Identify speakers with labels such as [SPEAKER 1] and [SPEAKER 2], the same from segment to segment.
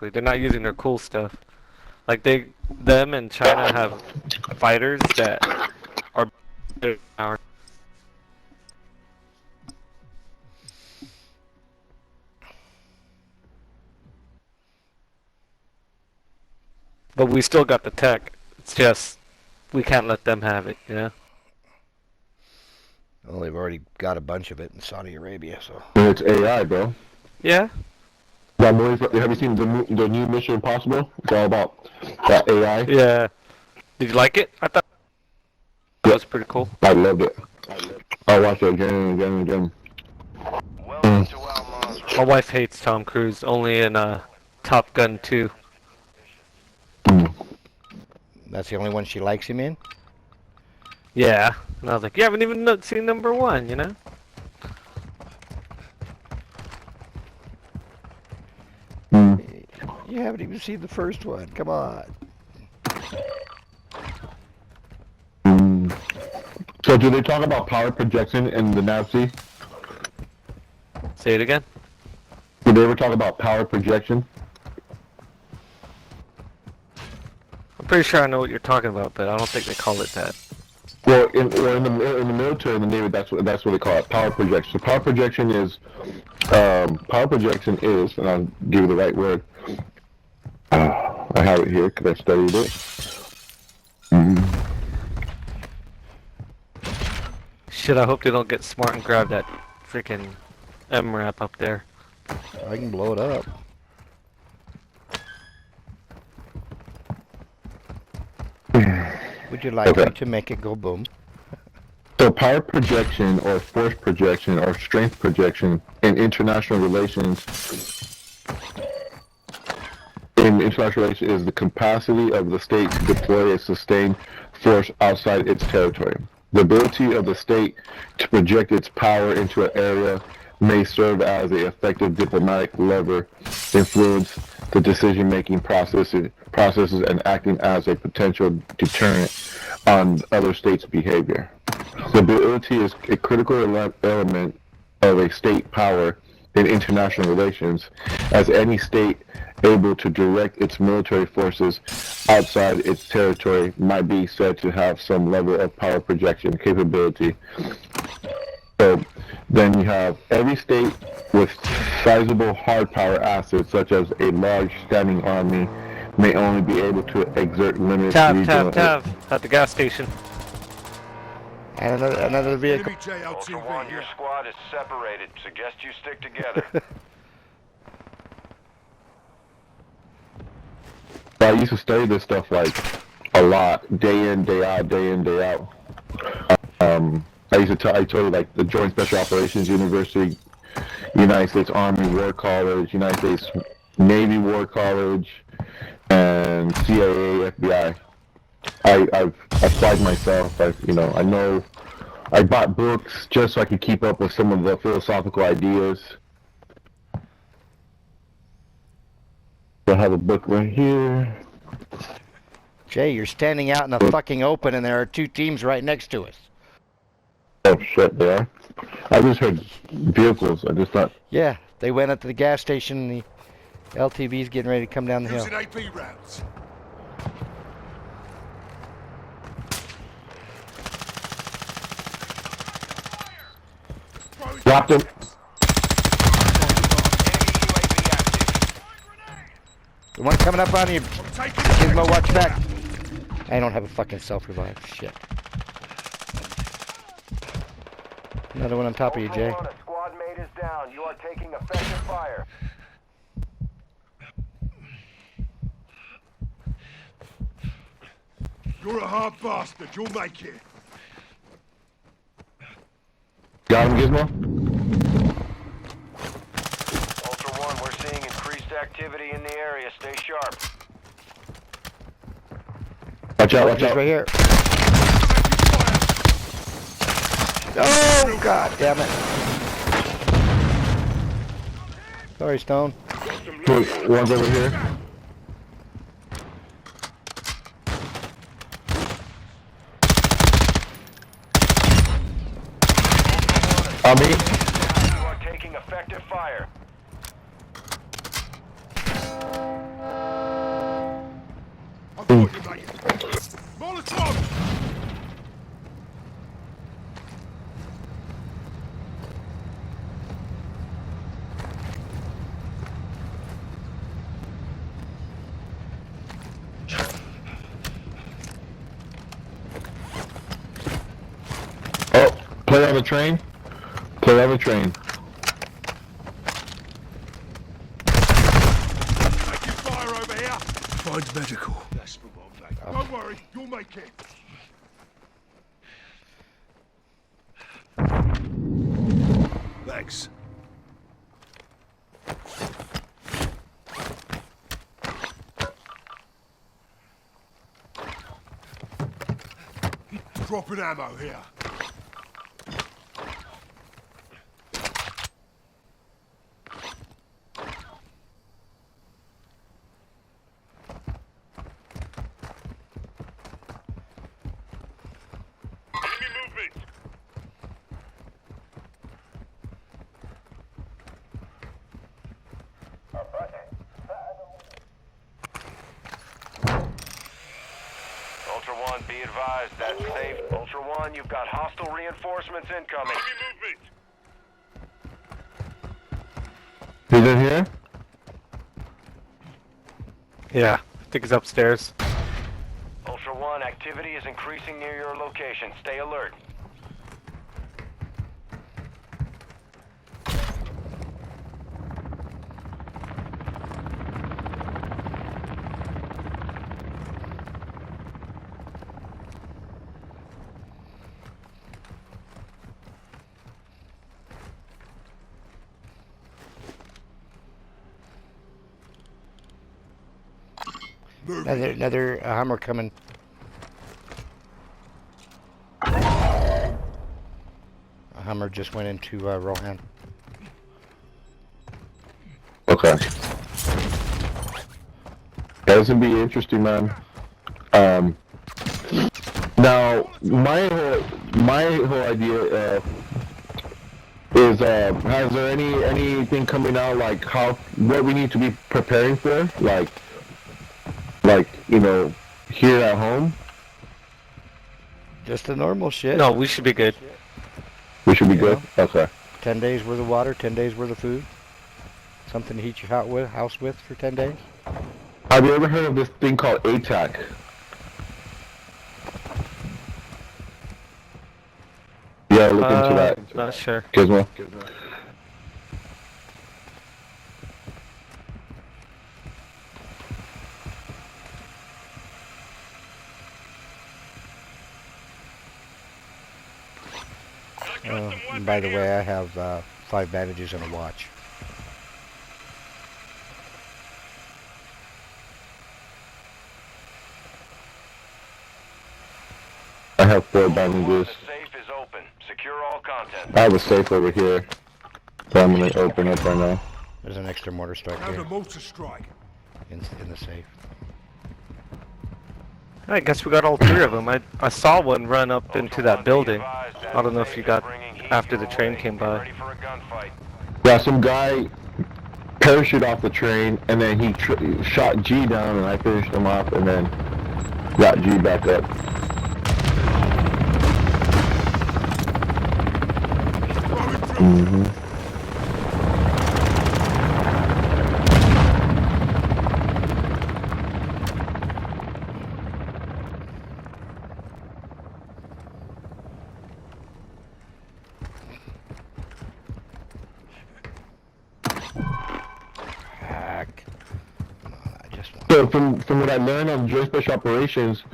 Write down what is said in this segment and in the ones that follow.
[SPEAKER 1] They're not using their cool stuff. Like them and China have fighters that are better than ours. But we still got the tech. It's just we can't let them have it, you know?
[SPEAKER 2] Well, they've already got a bunch of it in Saudi Arabia, so.
[SPEAKER 3] It's AI, bro.
[SPEAKER 1] Yeah.
[SPEAKER 3] Have you seen the new Mission Impossible? It's all about that AI.
[SPEAKER 1] Yeah. Did you like it? I thought it was pretty cool.
[SPEAKER 3] I loved it. I watched it again and again and again.
[SPEAKER 4] Welcome to Outlaws.
[SPEAKER 1] My wife hates Tom Cruise, only in Top Gun 2.
[SPEAKER 2] That's the only one she likes him in?
[SPEAKER 1] Yeah. And I was like, you haven't even seen number 1, you know?
[SPEAKER 2] You haven't even seen the first one. Come on.
[SPEAKER 3] So do they talk about power projection in the Nazi?
[SPEAKER 1] Say it again.
[SPEAKER 3] Did they ever talk about power projection?
[SPEAKER 1] I'm pretty sure I know what you're talking about, but I don't think they call it that.
[SPEAKER 3] Well, in the military, in the Navy, that's what they call it, power projection. So power projection is, and I'll give you the right word. I have it here because I studied it.
[SPEAKER 1] Shit, I hope they don't get smart and grab that freaking MRAP up there.
[SPEAKER 2] I can blow it up. Would you like me to make it go boom?
[SPEAKER 3] So power projection or force projection or strength projection in international relations is the capacity of the state to deploy a sustained force outside its territory. The ability of the state to project its power into an area may serve as an effective diplomatic lever, influence the decision-making processes and acting as a potential deterrent on other states' behavior. The ability is a critical element of a state power in international relations, as any state able to direct its military forces outside its territory might be said to have some level of power projection capability. So then you have every state with sizable hard power assets, such as a large standing army, may only be able to exert limited regional...
[SPEAKER 1] Tav, at the gas station.
[SPEAKER 2] And another vehicle.
[SPEAKER 4] Ultra One, your squad is separated. Suggest you stick together.
[SPEAKER 3] I used to study this stuff like a lot, day in, day out, day in, day out. I told you like the Joint Special Operations University, United States Army War College, United States Navy War College, and CIA, FBI. I've applied myself. I bought books just so I could keep up with some of the philosophical ideas. I have a book right here.
[SPEAKER 2] Jay, you're standing out in the fucking open and there are two teams right next to us.
[SPEAKER 3] Oh shit, they are? I just heard vehicles, I just thought...
[SPEAKER 2] Yeah, they went up to the gas station and the LTV's getting ready to come down the hill.
[SPEAKER 5] AP rounds.
[SPEAKER 3] Dropped him!
[SPEAKER 2] The one coming up on you, Gizmo, watch back. I don't have a fucking self-revive, shit. Another one on top of you, Jay.
[SPEAKER 4] Ultra One, a squad mate is down. You are taking effective fire.
[SPEAKER 5] You're a hard bastard. You'll make it.
[SPEAKER 3] Got him, Gizmo?
[SPEAKER 4] Ultra One, we're seeing increased activity in the area. Stay sharp.
[SPEAKER 3] Watch out, watch
[SPEAKER 2] He's
[SPEAKER 3] out.
[SPEAKER 2] right here. Oh, god damn it. Sorry, Stone.
[SPEAKER 3] One's over here. On me.
[SPEAKER 4] You are taking effective fire.
[SPEAKER 5] What you making? Molotov!
[SPEAKER 3] Oh, play on the train. Play on the train.
[SPEAKER 5] Taking fire over here. Find medical. That's the one, mate. Don't worry, you'll make it. Thanks. Dropping ammo here.
[SPEAKER 4] Ultra One, be advised, that's safe. Ultra One, you've got hostile reinforcements incoming.
[SPEAKER 3] He's in here?
[SPEAKER 1] Yeah, I think it's upstairs.
[SPEAKER 4] Ultra One, activity is increasing near your location. Stay alert.
[SPEAKER 2] Another Hummer coming. A Hummer just went into Rohan.
[SPEAKER 3] Okay. That's gonna be interesting, man. Now my whole idea is has there anything coming out like what we need to be preparing for, like you know, here at home?
[SPEAKER 2] Just the normal shit.
[SPEAKER 1] No, we should be good.
[SPEAKER 3] We should be
[SPEAKER 2] You
[SPEAKER 3] good.
[SPEAKER 2] know?
[SPEAKER 3] Okay.
[SPEAKER 2] 10 days worth of water, 10 days worth of food. Something to heat your house with for 10 days.
[SPEAKER 3] Have you ever heard of this thing called ATAC? Yeah, look into that.
[SPEAKER 1] Not sure.
[SPEAKER 3] Gizmo.
[SPEAKER 2] And by the way, I have 5 bandages and a watch.
[SPEAKER 3] I have 4
[SPEAKER 4] Ultra One,
[SPEAKER 3] bandages.
[SPEAKER 4] the safe is open. Secure all content.
[SPEAKER 3] I have a safe over here that I'm gonna open up right now.
[SPEAKER 2] There's an extra mortar strike
[SPEAKER 5] Found
[SPEAKER 2] here
[SPEAKER 5] a mortar strike.
[SPEAKER 2] in the safe.
[SPEAKER 1] I guess we got all 3 of them. I saw one run up into that building. I don't know if you got after the train came by.
[SPEAKER 4] Ready for a gunfight.
[SPEAKER 3] Yeah, some guy parachuted off the train and then he shot G down and I finished him off and then got G back up.
[SPEAKER 5] Throwing through.
[SPEAKER 2] Heck. Come on, I just want...
[SPEAKER 3] So from what I learned on Joint Special Operations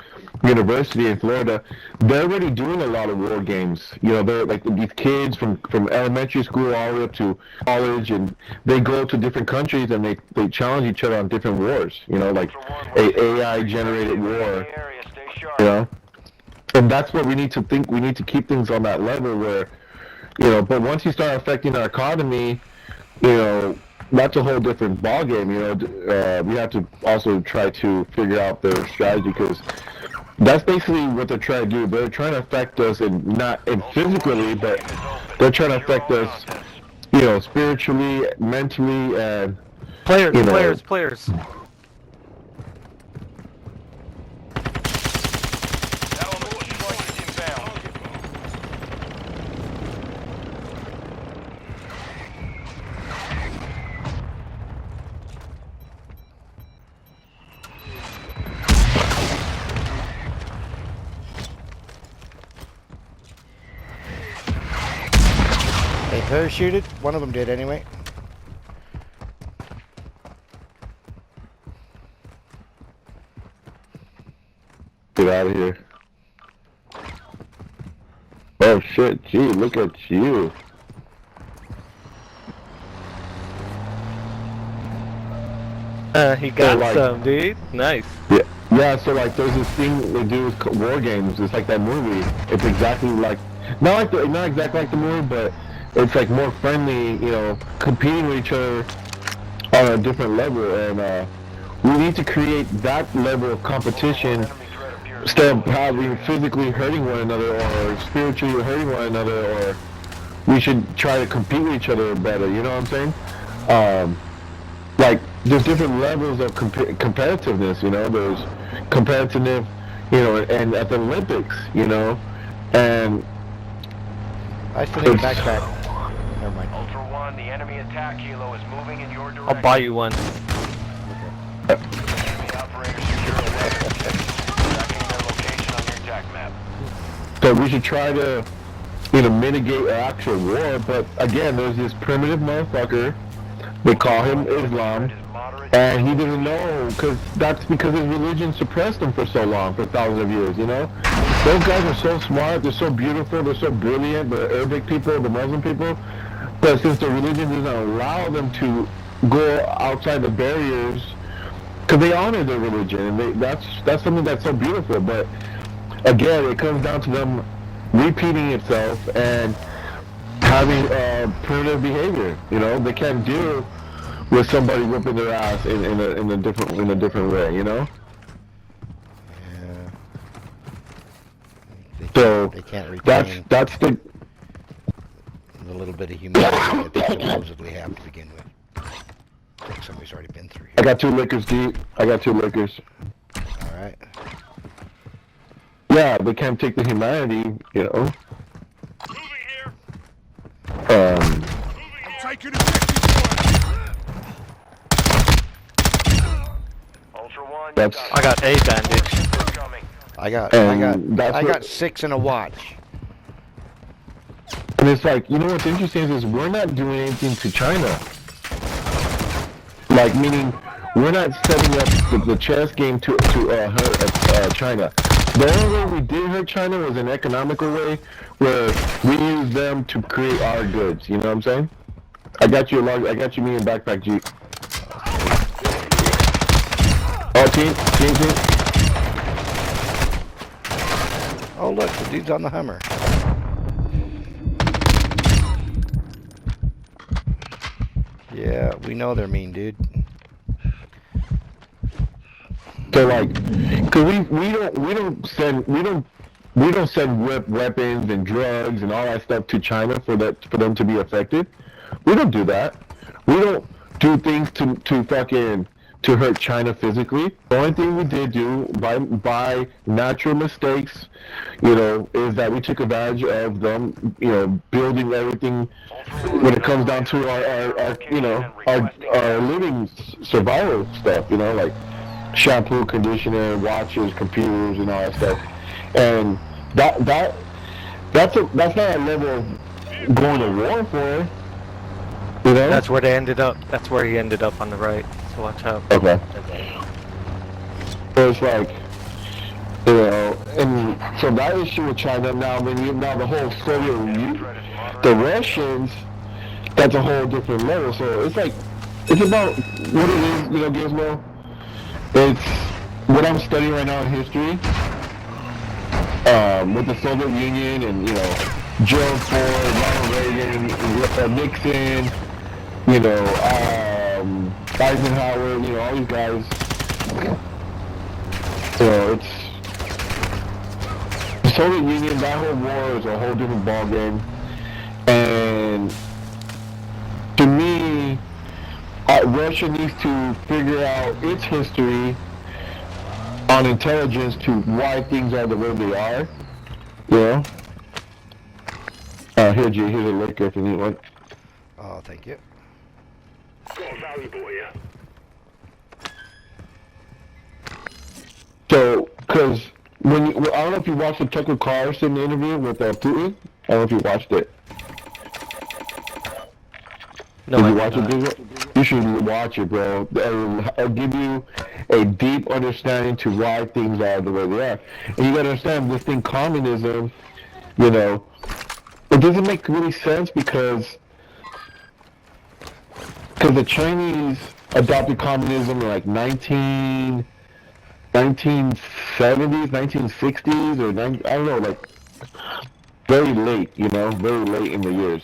[SPEAKER 3] University in Florida, they're already doing a lot of war games. You know, they're like these kids from elementary school all the way up to college, and they go to different countries and they challenge each other on different wars. You know, like a AI generated war.
[SPEAKER 4] Area, stay sharp.
[SPEAKER 3] You know, and that's what we need to think. We need to keep things on that level where, you know. But once you start affecting our economy, you know, that's a whole different ballgame. You know, we have to also try to figure out their strategy because that's basically what they're trying to do. They're trying to affect us, and not physically, but they're trying to affect us, you know, spiritually, mentally, and
[SPEAKER 1] Players,
[SPEAKER 3] you know,
[SPEAKER 1] players.
[SPEAKER 2] parachuted? One of them did anyway.
[SPEAKER 3] Get out of here. Oh shit, gee, look at you.
[SPEAKER 1] He got
[SPEAKER 3] like-
[SPEAKER 1] some, dude. Nice.
[SPEAKER 3] Yeah, yeah. So like, there's this thing they do with war games. It's like that movie. It's exactly like, not exactly like the movie, but it's like more friendly. You know, competing with each other on a different level, and we need to create that level of competition instead of having physically hurting one another or spiritually hurting one another, or we should try to compete with each other better. You know what I'm saying? Like, there's different levels of competitiveness, you know. There's competitiveness, you know, and at the Olympics, you know, and
[SPEAKER 2] I still need a backpack. Never mind.
[SPEAKER 4] Ultra One, the enemy attack helo is moving in your direction.
[SPEAKER 1] I'll buy you one.
[SPEAKER 4] Enemy operators secure 11. Tracking their location on your attack map.
[SPEAKER 3] so we should try to, you know, mitigate an actual war. But again, there's this primitive motherfucker. They call him Islam, and he doesn't know, because his religion suppressed him for so long, for thousands of years, you know? Those guys are so smart, they're so beautiful, they're so brilliant, the Arabic people, the Muslim people, but since the religion doesn't allow them to go outside the barriers, because they honor their religion, and that's something that's so beautiful, but again, it comes down to them repeating itself and having primitive behavior. You know, they can't deal with somebody whipping their ass in a different way. You know.
[SPEAKER 2] Yeah.
[SPEAKER 3] So
[SPEAKER 2] They can't retain
[SPEAKER 3] that's the
[SPEAKER 2] little bit of humanity that they supposedly have to begin with. I think somebody's already been through here.
[SPEAKER 3] I got 2 liquors deep. I got 2 liquors.
[SPEAKER 2] All right.
[SPEAKER 3] Yeah, they can't take the humanity. You know.
[SPEAKER 5] Moving here.
[SPEAKER 3] Um.
[SPEAKER 5] I'm taking effective fire.
[SPEAKER 4] Ultra One,
[SPEAKER 3] That's-
[SPEAKER 4] you've
[SPEAKER 1] I got a bandage.
[SPEAKER 4] incoming.
[SPEAKER 2] I got
[SPEAKER 3] that's what-
[SPEAKER 2] 6 in a watch.
[SPEAKER 3] And it's like, you know what's interesting is we're not doing anything to China. Like, meaning, we're not setting up the chess game to hurt China. The only way we did hurt China was an economical way, where we used them to create our goods. You know what I'm saying? I got you me and backpack Jeep. Oh, team.
[SPEAKER 2] Oh look, the dude's on the Hummer. Yeah, we know they're mean, dude.
[SPEAKER 3] So like, cause we don't send weapons and drugs and all that stuff to China for them to be affected. We don't do that. We don't do things to hurt China physically. The only thing we did do by natural mistakes, you know, is that we took advantage of them, you know, building everything when it comes down to our living survival stuff, you know, like shampoo, conditioner, watches, computers, and all that stuff. And that's not a level of going to war for. You know?
[SPEAKER 1] That's where they ended up. That's where he ended up on the right. So watch out.
[SPEAKER 3] Okay. So it's like, you know, and so that issue with China now, now the whole Soviet Union, the Russians, that's a whole different level. So it's like, it's about what it is, you know, Gizmo. It's what I'm studying right now in history, with the Soviet Union and, you know, Gerald Ford, Ronald Reagan, Nixon, you know, Eisenhower, you know, all these guys. So it's the Soviet Union. That whole war is a whole different ballgame, and to me, Russia needs to figure out its history on intelligence to why things are the way they are. You know. Here's a liquor if you need one.
[SPEAKER 2] Oh, thank you.
[SPEAKER 3] So, because I don't know if you watched the Tucker Carlson interview with Putin. I don't know if you watched it.
[SPEAKER 1] No,
[SPEAKER 3] Did
[SPEAKER 1] I
[SPEAKER 3] you
[SPEAKER 1] did
[SPEAKER 3] watch it,
[SPEAKER 1] not.
[SPEAKER 3] Diesel? You should watch it, bro. It'll give you a deep understanding to why things are the way they are. And you gotta understand, this thing, communism, you know, it doesn't make really sense because the Chinese adopted communism in like 1970s, 1960s, or I don't know, like very late, you know, very late in the years.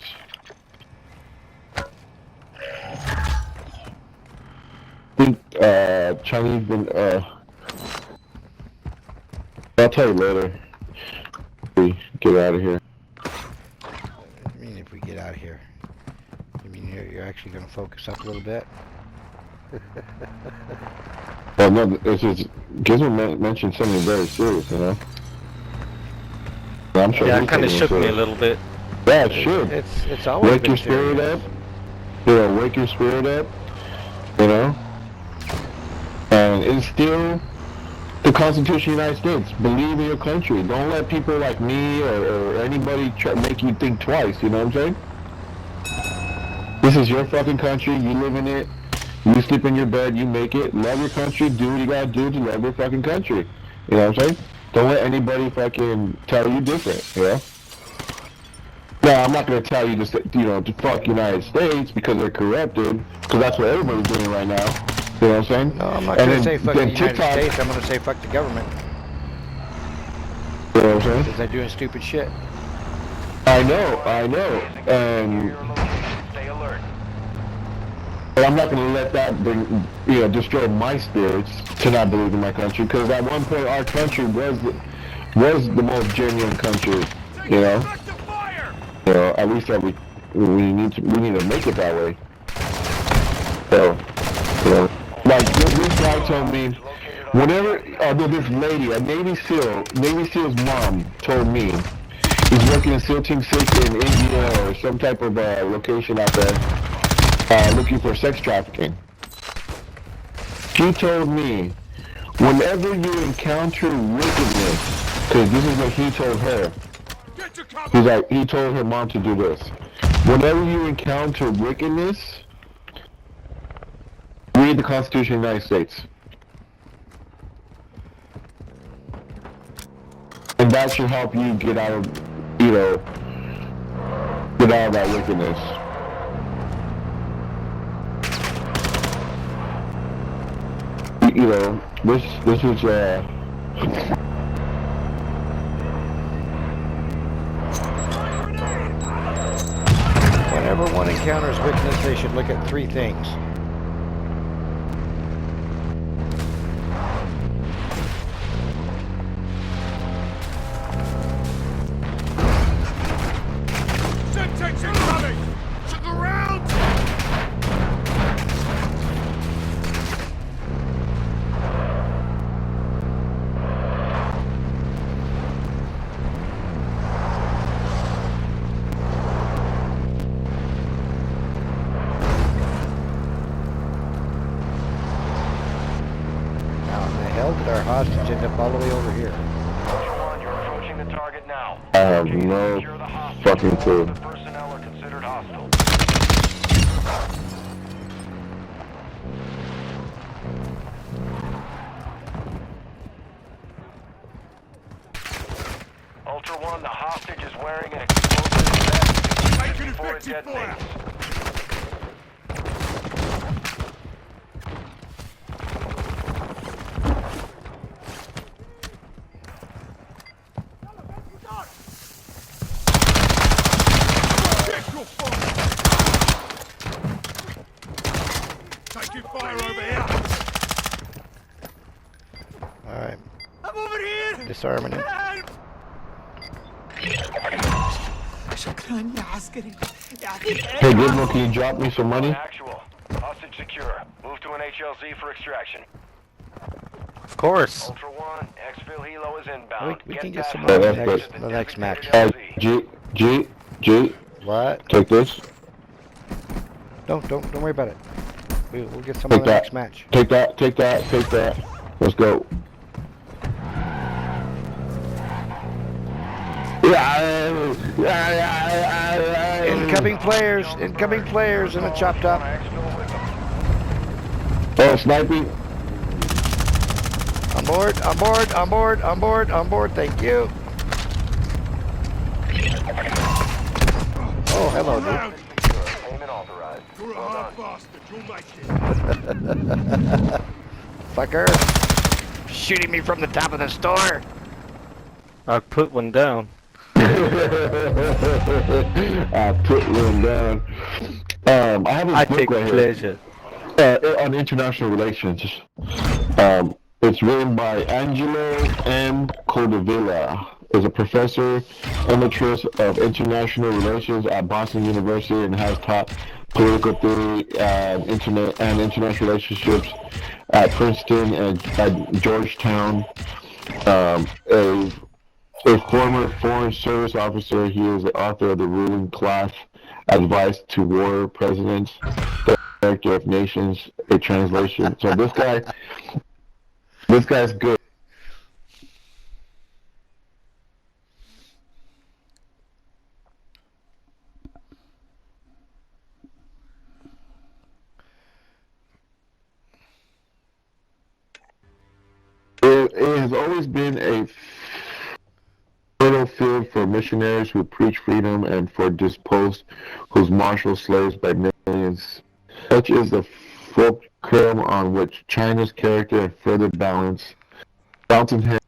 [SPEAKER 3] I think Chinese been I'll tell you later. We get out of here.
[SPEAKER 2] I mean, if we get out of here. I mean, you're actually going to focus up a little bit?
[SPEAKER 3] Well, no, it's just Gizmo mentioned something very serious, you know. I'm sure
[SPEAKER 1] Yeah,
[SPEAKER 3] he's
[SPEAKER 1] it kind of
[SPEAKER 3] taking
[SPEAKER 1] shook me a
[SPEAKER 3] serious.
[SPEAKER 1] little bit.
[SPEAKER 3] Yeah, it should.
[SPEAKER 2] It's always
[SPEAKER 3] Wake
[SPEAKER 2] been
[SPEAKER 3] your spirit
[SPEAKER 2] serious.
[SPEAKER 3] up. You know, wake your spirit up. You know, and instill the Constitution of the United States. Believe in your country. Don't let people like me or anybody try make you think twice. You know what I'm saying? This is your fucking country. You live in it. You sleep in your bed. You make it. Love your country. Do what you gotta do to love your fucking country. You know what I'm saying? Don't let anybody fucking tell you different. You know? No, I'm not gonna tell you to, you know, to fuck United States because they're corrupted. Because that's what everybody's doing right now. You know what I'm saying?
[SPEAKER 2] No, I'm not
[SPEAKER 3] And
[SPEAKER 2] going to
[SPEAKER 3] then-
[SPEAKER 2] say fuck the
[SPEAKER 3] then
[SPEAKER 2] United
[SPEAKER 3] TikTok-
[SPEAKER 2] States. I'm going to say fuck the government.
[SPEAKER 3] You know what I'm saying?
[SPEAKER 2] Because they're doing stupid shit.
[SPEAKER 3] I know. And
[SPEAKER 4] Stay alert.
[SPEAKER 3] but I'm not going to let that bring, you know, destroy my spirits to not believe in my country. Because at one point our country was the most genuine country. You know. You know, at least that we need to make it that way. So, you know, like this guy told me, whenever, although this lady, a Navy SEAL's mom told me, he's working in SEAL Team 6 in India or some type of location out there, looking for sex trafficking. She told me, whenever you encounter wickedness, because this is what he told her. He's like, he told her mom to do this. Whenever you encounter wickedness, read the Constitution of the United States. And that should help you get out of, you know, get out of that wickedness. You know, this is,
[SPEAKER 2] Whenever one encounters wickedness, they should look at three things.
[SPEAKER 5] Semtex incoming! Check around!
[SPEAKER 2] How in the hell did our hostage end up all the way over here?
[SPEAKER 4] Ultra One, you're approaching the target now.
[SPEAKER 3] I have
[SPEAKER 4] Locate and
[SPEAKER 3] no
[SPEAKER 4] secure the hostage.
[SPEAKER 3] fucking clue.
[SPEAKER 4] The personnel are considered hostile. Ultra One, the hostage is wearing an explosive vest.
[SPEAKER 5] Taking
[SPEAKER 4] Before it
[SPEAKER 5] effective fire!
[SPEAKER 4] detonates.
[SPEAKER 5] Check your fire! Taking fire over here!
[SPEAKER 2] Alright,
[SPEAKER 5] I'm over here!
[SPEAKER 2] disarming him.
[SPEAKER 5] شكرا يا عسكري
[SPEAKER 3] hey Gizmo, can you drop me some money?
[SPEAKER 4] Actual. Hostage secure. Move to an HLZ for extraction.
[SPEAKER 1] Of course.
[SPEAKER 4] Ultra One, exfil helo is inbound.
[SPEAKER 2] We can get
[SPEAKER 4] that
[SPEAKER 2] some
[SPEAKER 3] more
[SPEAKER 4] hostage
[SPEAKER 3] in
[SPEAKER 4] to
[SPEAKER 2] the next match.
[SPEAKER 4] designated LZ.
[SPEAKER 3] G,
[SPEAKER 2] What?
[SPEAKER 3] take this.
[SPEAKER 2] Don't worry about it. We'll get some
[SPEAKER 3] Take
[SPEAKER 2] on the
[SPEAKER 3] that.
[SPEAKER 2] next match.
[SPEAKER 3] Take that. Let's go.
[SPEAKER 2] Incoming! Incoming players in a chop top.
[SPEAKER 3] Oh, sniping.
[SPEAKER 2] On board. Thank you. Oh, hello, dude.
[SPEAKER 5] Around.
[SPEAKER 4] Payment authorized.
[SPEAKER 5] You're a
[SPEAKER 4] Well
[SPEAKER 5] hard
[SPEAKER 4] done.
[SPEAKER 5] bastard. You'll make it.
[SPEAKER 2] Fucker. Shooting me from the top of the store.
[SPEAKER 1] I put one down.
[SPEAKER 3] I put one down. I have a
[SPEAKER 1] I
[SPEAKER 3] book
[SPEAKER 1] take
[SPEAKER 3] right
[SPEAKER 1] pleasure.
[SPEAKER 3] here on international relations. It's written by Angelo M. Cordovilla. Is a professor emeritus of international relations at Boston University and has taught political theory and international relationships at Princeton and at Georgetown. A former Foreign Service officer, he is the author of The Ruling Class Advice to War Presidents, The Character of Nations, a translation. So this guy's good. It has always been a fertile field for missionaries who preach freedom and for dispossessed whose marshal slaves by millions. Such is the fulcrum on which China's character and further balance. Fountainhead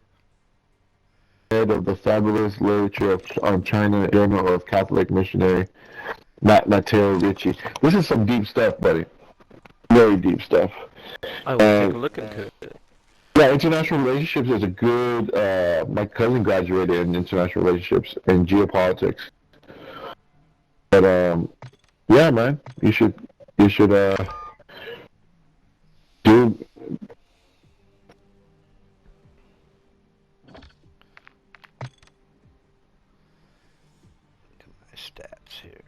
[SPEAKER 3] of the fabulous literature on China, Journal of Catholic Missionary, Matteo Ricci. This is some deep stuff, buddy. Very deep stuff.
[SPEAKER 1] I will take a look into it.
[SPEAKER 3] Yeah, international relationships is a good. My cousin graduated in international relationships and geopolitics. But yeah, man, you should do.
[SPEAKER 2] My stats here.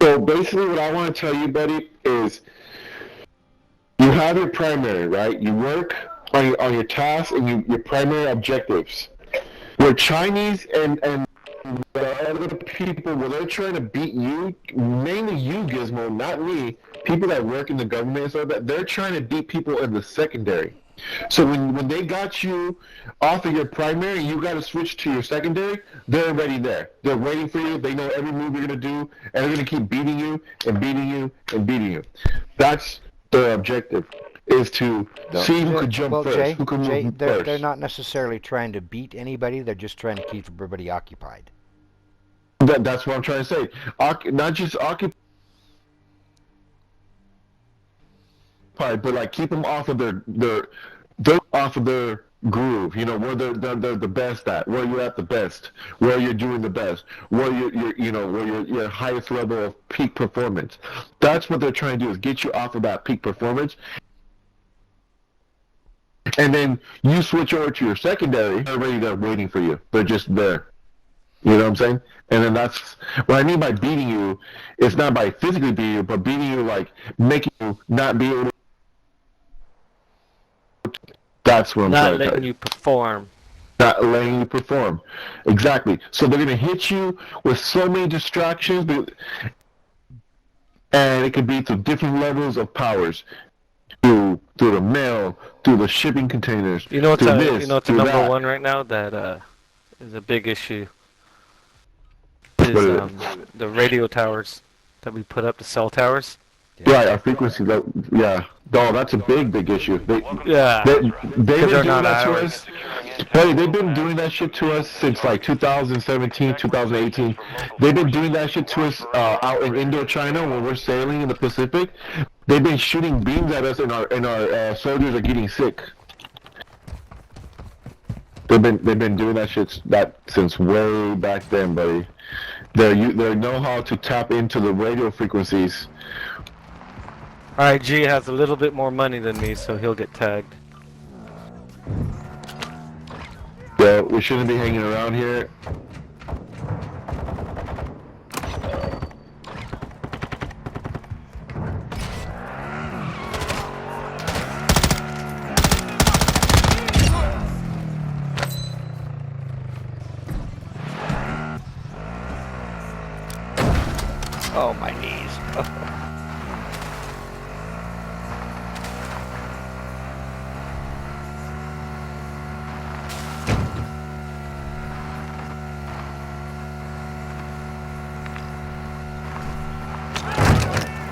[SPEAKER 3] So basically, what I want to tell you, buddy, is you have your primary, right? You work on your tasks and your primary objectives. Where Chinese and the other people, where they're trying to beat you, mainly you, Gizmo, not me, people that work in the government and stuff, that they're trying to beat people in the secondary. So when they got you off of your primary, you got to switch to your secondary, they're already there. They're waiting for you. They know every move you're going to do, and they're going to keep beating you and beating you and beating you. That's their objective, is to see who could jump first, who can move first.
[SPEAKER 2] They're not necessarily trying to beat anybody. They're just trying to keep everybody occupied.
[SPEAKER 3] That's what I'm trying to say. Not just occupied, but like keep them off of they're off of their groove. You know, where they're the best at, where you're at the best, where you're doing the best, where you're where you're your highest level of peak performance. That's what they're trying to do, is get you off of that peak performance. And then you switch over to your secondary, they're already there waiting for you. They're just there. You know what I'm saying? And then that's what I mean by beating you. It's not by physically beating you, but beating you, like making you not be able to. That's what I'm
[SPEAKER 1] Not
[SPEAKER 3] trying to tell
[SPEAKER 1] letting you perform.
[SPEAKER 3] Not letting you perform. Exactly. So they're going to hit you with so many distractions, and it could be to different levels of powers. Through the mail, through the shipping containers.
[SPEAKER 1] You know what's
[SPEAKER 3] through
[SPEAKER 1] number
[SPEAKER 3] that.
[SPEAKER 1] one right now that is a big issue. Is the radio towers that we put up, the cell towers.
[SPEAKER 3] Right, our frequency. Yeah, no, that's a big issue.
[SPEAKER 1] Yeah.
[SPEAKER 3] They've been
[SPEAKER 1] they're
[SPEAKER 3] doing
[SPEAKER 1] not
[SPEAKER 3] that to
[SPEAKER 1] ours.
[SPEAKER 3] us. Hey, they've been doing that shit to us since like 2017, 2018. They've been doing that shit to us out in Indochina when we're sailing in the Pacific. They've been shooting beams at us, and our soldiers are getting sick. They've been doing that shit since way back then, buddy. They know how to tap into the radio frequencies.
[SPEAKER 1] Alright, G has a little bit more money than me, so he'll get tagged.
[SPEAKER 3] Yeah, we shouldn't be hanging around here.
[SPEAKER 2] Oh, my knees.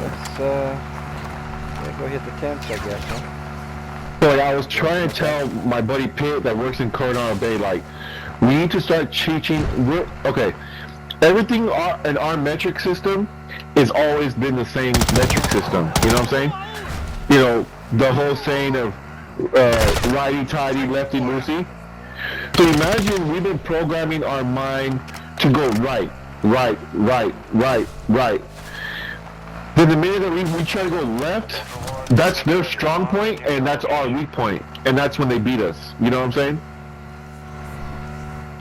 [SPEAKER 2] Let's yeah, go hit the tents, I guess, huh?
[SPEAKER 3] So I was trying to tell my buddy Pitt that works in Coronado Bay, like, we need to start teaching. Okay, everything in our metric system has always been the same metric system. You know what I'm saying? You know, the whole saying of righty-tighty, lefty-loosey. So imagine we've been programming our mind to go right. Then the minute that we try to go left, that's their strong point, and that's our weak point, and that's when they beat us. You know what I'm saying?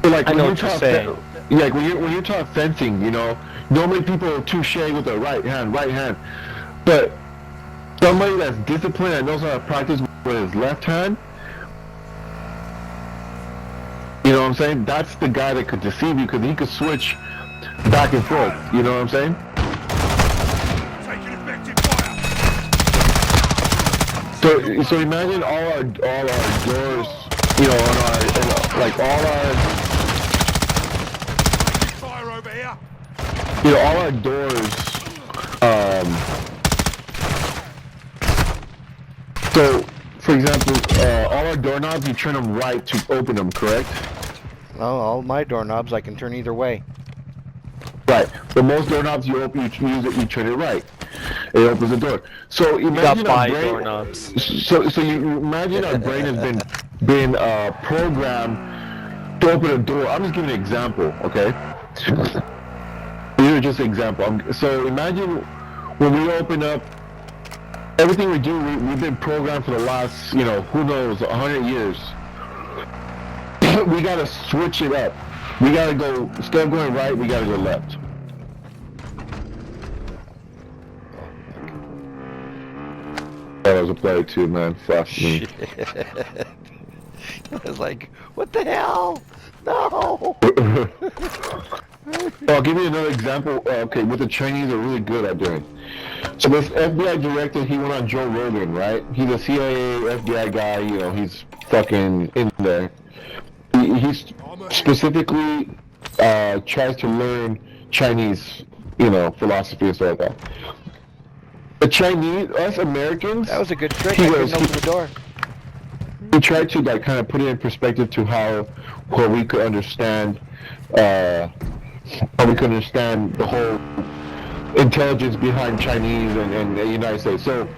[SPEAKER 3] So like
[SPEAKER 1] I know
[SPEAKER 3] when
[SPEAKER 1] what you're saying.
[SPEAKER 3] Like when you're taught fencing, you know, normally people are touche with their right hand, but somebody that's disciplined and knows how to practice with his left hand, you know what I'm saying? That's the guy that could deceive you because he could switch back and forth. You know what I'm saying?
[SPEAKER 5] Taking effective fire.
[SPEAKER 3] So imagine all our doors, you know, like all our,
[SPEAKER 5] Fire over here.
[SPEAKER 3] you know, all our doors. So, for example, all our doorknobs, you turn them right to open them, correct?
[SPEAKER 2] Oh, all my doorknobs I can turn either way.
[SPEAKER 3] Right. But most doorknobs you open, you turn it right. It opens the door. So
[SPEAKER 1] You got
[SPEAKER 3] imagine our
[SPEAKER 1] bi
[SPEAKER 3] brain.
[SPEAKER 1] doorknobs.
[SPEAKER 3] So you imagine our brain has been programmed to open a door. I'm just giving an example, okay? These are just an example. So imagine when we open up, everything we do, we've been programmed for the last, you know, who knows, 100 years. We gotta switch it up. We gotta go, instead of going right, we gotta go left. That was a play too, man. Fuck me.
[SPEAKER 2] I was like, what the hell? No!
[SPEAKER 3] I'll give you another example. Okay, what the Chinese are really good at doing. So this FBI director, he went on Joe Rogan, right? He's a CIA, FBI guy, you know, he's fucking in there. He's specifically tries to learn Chinese, you know, philosophy and stuff like that. The Chinese, us Americans...
[SPEAKER 2] That was a good trick. I couldn't open the door.
[SPEAKER 3] We tried to like kind of put it in perspective to how we could understand the whole intelligence behind Chinese and the United States. So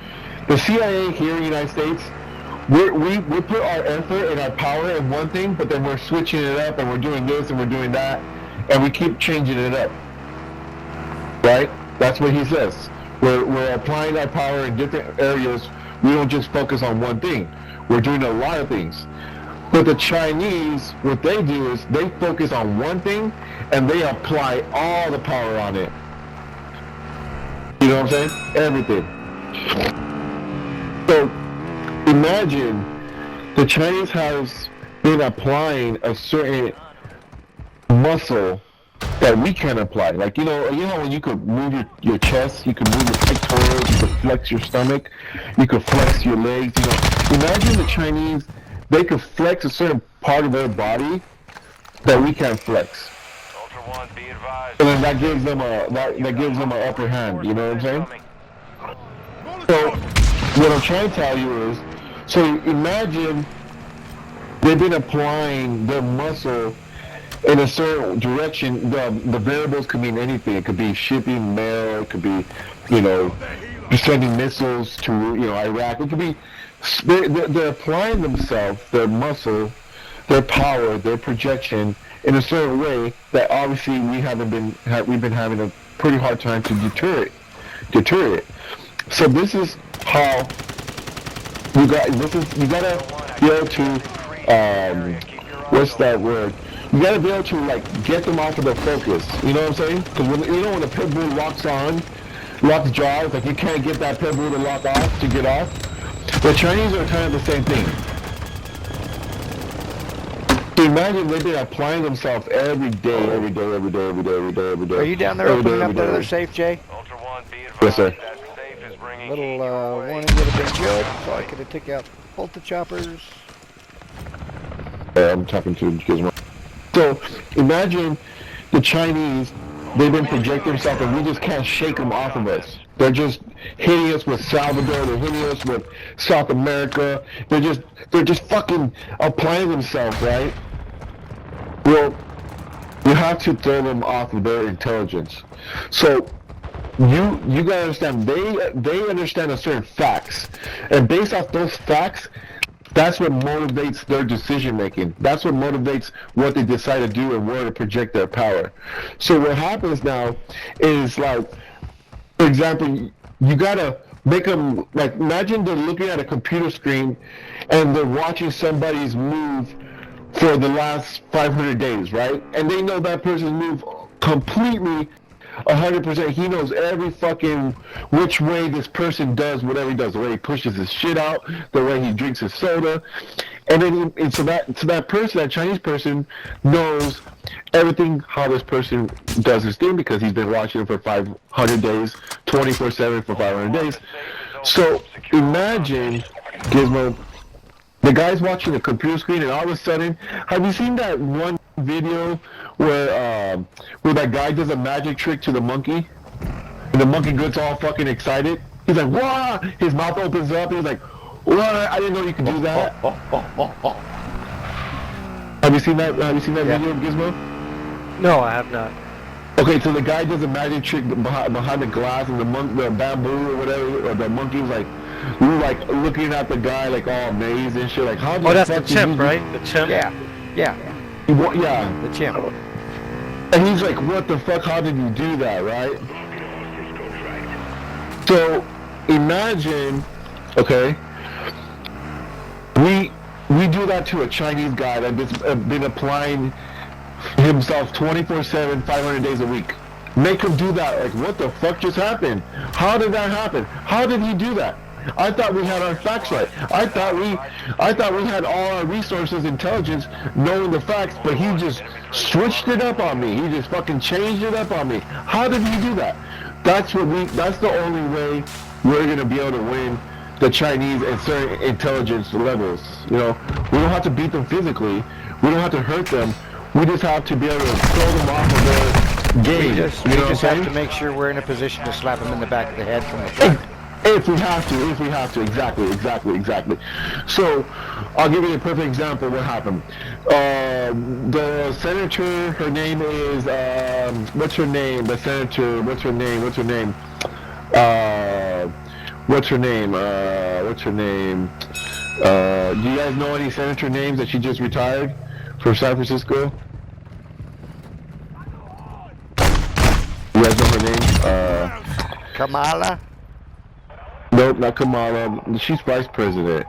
[SPEAKER 3] the CIA here in the United States, we put our effort and our power in one thing, but then we're switching it up and we're doing this and we're doing that, and we keep changing it up. Right? That's what he says. We're applying our power in different areas. We don't just focus on one thing. We're doing a lot of things. But the Chinese, what they do is they focus on one thing and they apply all the power on it. You know what I'm saying? Everything. So imagine the Chinese has been applying a certain muscle that we can apply. Like, you know when you could move your chest, you could move your pectorals, you could flex your stomach, you could flex your legs, you know. Imagine the Chinese, they could flex a certain part of their body that we can't flex.
[SPEAKER 4] Ultra One, be advised.
[SPEAKER 3] And then that gives them an upper hand, you know what I'm saying? So, what I'm trying to tell you is, so imagine they've been applying their muscle in a certain direction. The variables could mean anything. It could be shipping mail. It could be, you know, sending missiles to, you know, Iraq. It could be, they're applying themselves, their muscle, their power, their projection in a certain way that obviously we've been having a pretty hard time to deter it. So this is how you gotta be able to, what's that word? You gotta be able to, like, get them off of their focus. You know what I'm saying? Because when a pit bull locks jaws, like, you can't get that pit bull to lock off, to get off. The Chinese are kind of the same thing. So imagine they've been applying themselves every day.
[SPEAKER 2] Are you down there opening up the other safe, Jay?
[SPEAKER 4] Ultra One, be advised
[SPEAKER 3] Yes, sir.
[SPEAKER 4] that safe is bringing
[SPEAKER 2] Little
[SPEAKER 4] heat your way.
[SPEAKER 2] warning would have been good, so I could have took out both the choppers.
[SPEAKER 3] I'm talking to Gizmo. So imagine the Chinese, they've been projecting themselves and we just can't shake them off of us. They're just hitting us with Salvador, they're hitting us with South America, they're just fucking applying themselves, right? Well, you have to throw them off of their intelligence. So you gotta understand, they understand a certain facts, and based off those facts, that's what motivates their decision making. That's what motivates what they decide to do and where to project their power. So what happens now is, like, for example, you gotta make them, like, imagine they're looking at a computer screen and they're watching somebody's move for the last 500 days, right? And they know that person's move completely 100%. He knows every fucking which way this person does whatever he does. The way he pushes his shit out, the way he drinks his soda, and then so that person, that Chinese person, knows everything how this person does his thing because he's been watching it for 500 days, 24/7 for 500 days. So imagine, Gizmo, the guy's watching the computer screen, and all of a sudden, have you seen that one video where that guy does a magic trick to the monkey, and the monkey gets all fucking excited? He's like, "Wah!" His mouth opens up, and he's like, "What? I didn't know you could do that." Have you seen that? Have you seen that video, Gizmo?
[SPEAKER 1] No, I have not.
[SPEAKER 3] Okay, so the guy does a magic trick behind the glass, and the bamboo or whatever, or the monkey's like, we're like looking at the guy like all amazed and shit. Like, how?
[SPEAKER 1] Oh, that's the chimp, right? The chimp.
[SPEAKER 2] Yeah.
[SPEAKER 3] Yeah.
[SPEAKER 2] The chimp.
[SPEAKER 3] And he's like, what the fuck? How did you do that, right? So imagine, okay, we do that to a Chinese guy that's been applying himself 24/7, 500 days a week. Make him do that. Like, what the fuck just happened? How did that happen? How did he do that? I thought we had our facts right. I thought we had all our resources, intelligence, knowing the facts, but he just switched it up on me. He just fucking changed it up on me. How did he do that? That's the only way we're gonna be able to win the Chinese at certain intelligence levels. You know, we don't have to beat them physically. We don't have to hurt them. We just have to be able to throw them off of their game.
[SPEAKER 2] We just have to make sure we're in a position to slap them in the back of the head from the front.
[SPEAKER 3] If we have to, exactly. So, I'll give you a perfect example of what happened. The senator, her name is, what's her name? The senator, what's her name? Do you guys know any senator names that she just retired for San Francisco? You guys know her name?
[SPEAKER 2] Kamala?
[SPEAKER 3] Nope, not Kamala. She's vice president.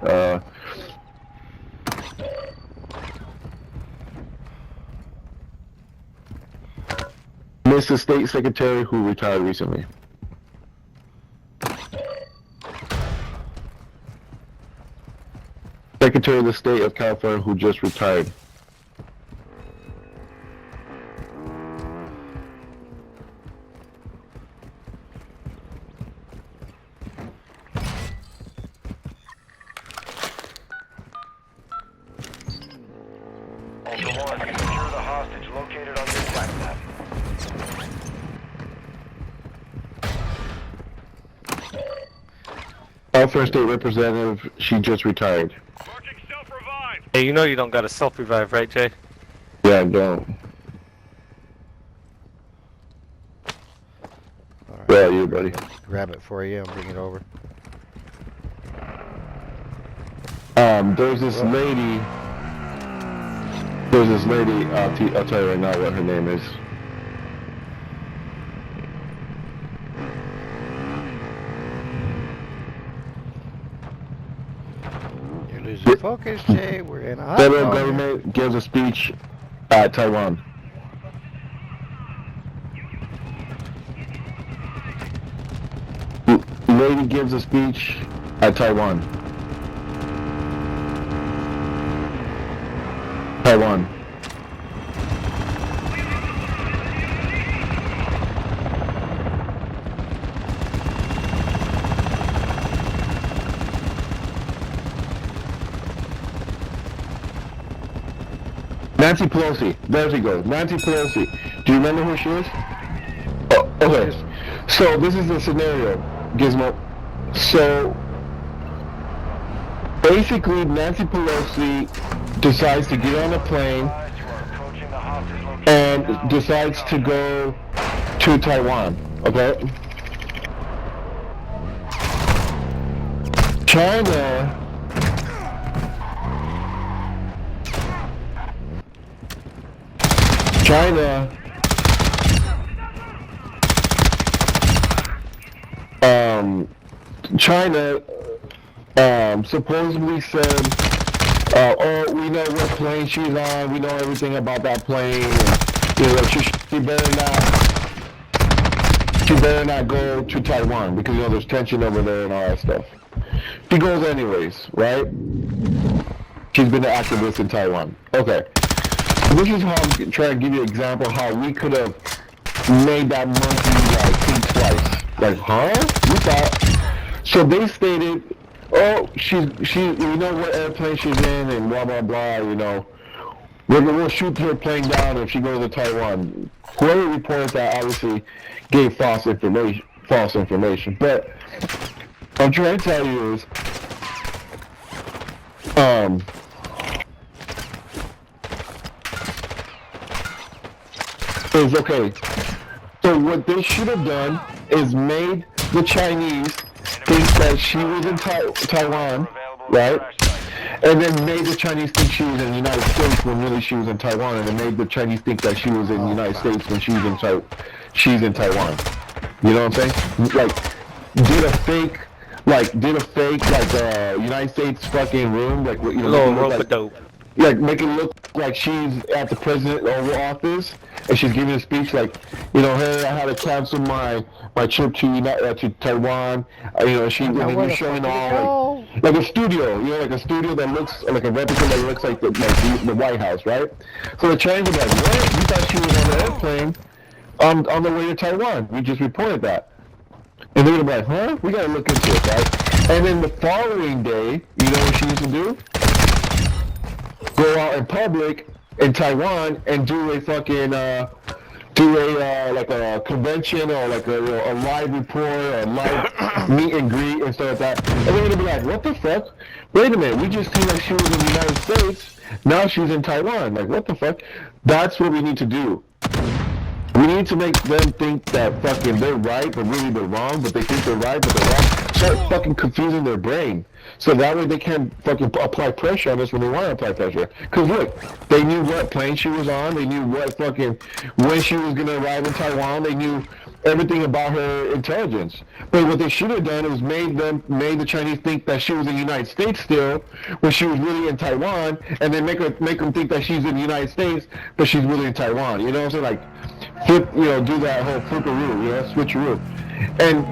[SPEAKER 3] Mr. State Secretary who retired recently. Secretary of the State of California who just retired.
[SPEAKER 4] Ultra One, secure the hostage located on your flight map.
[SPEAKER 3] California State Representative, she just retired.
[SPEAKER 4] Marking self-revive.
[SPEAKER 1] Hey, you know you don't got a self-revive, right, Jay?
[SPEAKER 3] Yeah, I don't.
[SPEAKER 2] Alright,
[SPEAKER 3] Where are you, buddy?
[SPEAKER 2] grab it for you and bring it over.
[SPEAKER 3] There's this lady. I'll tell you right now what her name is.
[SPEAKER 2] You're losing focus, Jay. We're in a hot
[SPEAKER 3] Federal
[SPEAKER 2] zone.
[SPEAKER 3] government gives a speech at Taiwan. Lady gives a speech at Taiwan. Taiwan. Nancy Pelosi. There she goes. Nancy Pelosi. Do you remember who she is? Oh, okay. So this is the scenario, Gizmo. So basically, Nancy Pelosi decides to get on a plane
[SPEAKER 4] You are approaching the hostage location
[SPEAKER 3] and
[SPEAKER 4] now.
[SPEAKER 3] decides to go to Taiwan. Okay. China. China supposedly said, oh, we know what plane she's on, we know everything about that plane, and, you know, she better not go to Taiwan, because, you know, there's tension over there and all that stuff. She goes anyways, right? She's been an activist in Taiwan. Okay. This is how I'm trying to give you an example how we could have made that monkey like think twice. Like, huh? You thought? So they stated, oh, she, you know what airplane she's in and blah blah blah. You know, we'll shoot her plane down if she goes to Taiwan. Whoever reported that obviously gave false information. But what I'm trying to tell you is okay. So what they should have done is made the Chinese think that she was in Taiwan, right? And then made the Chinese think she was in the United States when really she was in Taiwan, and then made the Chinese think that she was in the United States when she's in Taiwan. You know what I'm saying? Like, did a fake United States fucking room, like, you know,
[SPEAKER 1] Little rope-a-dope.
[SPEAKER 3] like make it look like she's at the president Oval Office and she's giving a speech like, you know, hey, I had to cancel my trip to Taiwan. You know, you're showing all like a studio, you know, like a studio that looks like a replica that looks like the White House, right? So the Chinese are like, what? You thought she was on the airplane on the way to Taiwan? We just reported that. And they're gonna be like, huh? We gotta look into it, right? And then the following day, you know what she used to do? Go out in public in Taiwan and do a fucking like a convention or like a live report or a live meet and greet and stuff like that. And they're gonna be like, what the fuck? Wait a minute, we just seen like she was in the United States, now she's in Taiwan. Like, what the fuck? That's what we need to do. We need to make them think that fucking they're right, but really they're wrong, but they think they're right, but they're wrong. Start fucking confusing their brain. So that way they can fucking apply pressure on us when they want to apply pressure. Because look, they knew what plane she was on, they knew what fucking, when she was going to arrive in Taiwan, they knew everything about her intelligence. But what they should have done is made the Chinese think that she was in the United States still, when she was really in Taiwan, and then make them think that she's in the United States, but she's really in Taiwan. You know what I'm saying? Like, flip, you know, do that whole flipperoo, you know, switcheroo. And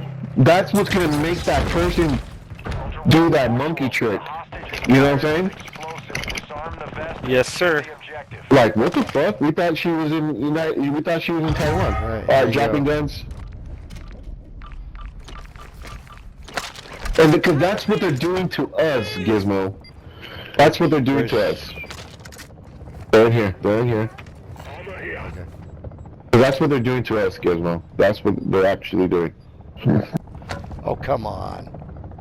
[SPEAKER 3] that's what's going to make that person do that monkey trick. You know what I'm saying?
[SPEAKER 1] Yes, sir.
[SPEAKER 3] Like, what the fuck? We thought she was in Taiwan.
[SPEAKER 2] Alright,
[SPEAKER 3] dropping guns. And because that's what they're doing to us, Gizmo. That's what they're doing to us. They're in here.
[SPEAKER 2] Okay.
[SPEAKER 3] That's what they're doing to us, Gizmo. That's what they're actually doing.
[SPEAKER 2] Oh, come on.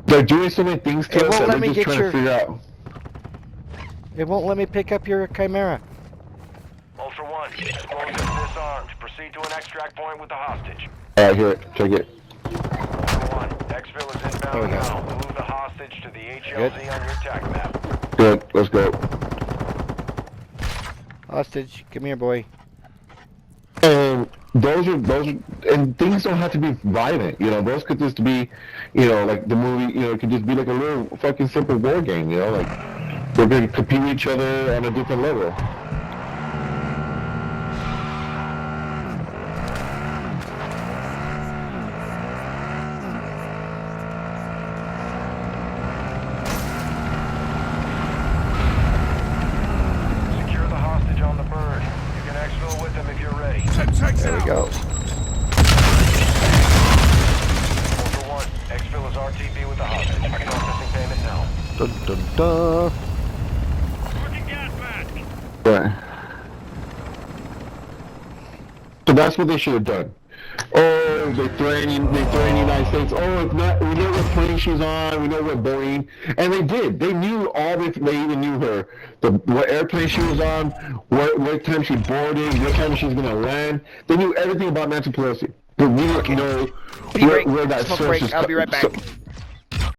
[SPEAKER 3] They're doing so many things
[SPEAKER 2] It
[SPEAKER 3] to us
[SPEAKER 2] won't
[SPEAKER 3] that
[SPEAKER 2] let
[SPEAKER 3] we're
[SPEAKER 2] me
[SPEAKER 3] just
[SPEAKER 2] get
[SPEAKER 3] trying
[SPEAKER 2] your-
[SPEAKER 3] to figure out.
[SPEAKER 2] It won't let me pick up your Chimera.
[SPEAKER 4] Ultra One, explosives disarmed. Proceed to an extract point with the hostage.
[SPEAKER 3] Alright, here, check it.
[SPEAKER 4] Ultra One, exfil is
[SPEAKER 2] There we
[SPEAKER 4] inbound
[SPEAKER 2] go.
[SPEAKER 4] now. Move the hostage to the
[SPEAKER 2] Good.
[SPEAKER 4] HLZ on your tac map.
[SPEAKER 3] Good, let's go.
[SPEAKER 2] Hostage, come here, boy.
[SPEAKER 3] And those are, and things don't have to be violent, you know, those could just be, you know, like the movie, you know, it could just be like a little fucking simple war game, you know, like, we're gonna compete with each other on a different level.
[SPEAKER 4] Secure the hostage on the bird. You can exfil with him if you're ready.
[SPEAKER 2] There we go.
[SPEAKER 4] Ultra One, exfil is RTB with the hostage. Processing payment now.
[SPEAKER 2] Dun dun dun.
[SPEAKER 3] Right. So that's what they should have done. Oh, they threaten the United States. Oh, it's not, we know what plane she's on, we know what Boeing, and they did. They knew all this. They even knew what airplane she was on, what time she boarded, what time she's gonna land. They knew everything about Nancy Pelosi, but we didn't know
[SPEAKER 2] Be right.
[SPEAKER 3] where that
[SPEAKER 2] Smoke
[SPEAKER 3] source
[SPEAKER 2] break.
[SPEAKER 3] is.
[SPEAKER 2] I'll be right back.